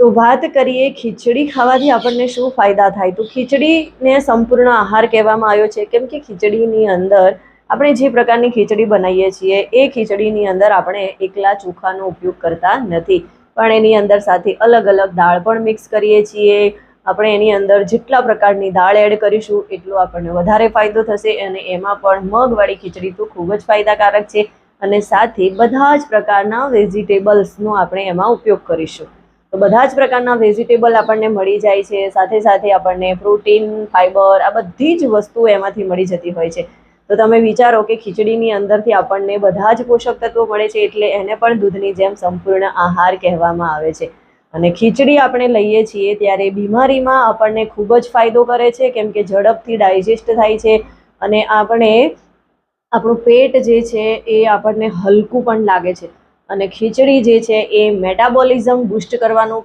તો વાત કરીએ ખીચડી ખાવાથી આપણને શું ફાયદા થાય. તો ખીચડીને સંપૂર્ણ આહાર કહેવામાં આવ્યો છે, કેમ કે ખીચડીની અંદર આપણે જે પ્રકારની ખીચડી બનાવીએ છીએ એ ખીચડીની અંદર આપણે એકલા ચોખાનો ઉપયોગ કરતા નથી, પણ એની અંદર સાથે અલગ અલગ દાળ પણ મિક્સ કરીએ છીએ. આપણે એની અંદર જેટલા પ્રકારની દાળ એડ કરીશું એટલો આપણને વધારે ફાયદો થશે, અને એમાં પણ મગવાળી ખીચડી તો ખૂબ જ ફાયદાકારક છે. અને સાથે બધા જ પ્રકારના વેજીટેબલ્સનો આપણે એમાં ઉપયોગ કરીશું. તો બધા જ પ્રકારના વેજીટેબલ આપણને મળી જાય છે, સાથે સાથે આપણને પ્રોટીન, ફાઈબર, આ બધી જ વસ્તુઓ એમાંથી મળી જતી હોય છે. તો તમે વિચારો કે ખીચડીની અંદરથી આપણને બધા જ પોષક તત્વો મળે છે, એટલે એને પણ દૂધની જેમ સંપૂર્ણ આહાર કહેવામાં આવે છે. અને ખીચડી આપણે લઈએ છીએ ત્યારે બીમારીમાં આપણને ખૂબ જ ફાયદો કરે છે, કેમ કે ઝડપથી ડાયજેસ્ટ થાય છે, અને આપણું પેટ જે છે એ આપણને હલકું પણ લાગે છે. અને ખીચડી જે છે એ મેટાબોલિઝમ બૂસ્ટ કરવાનું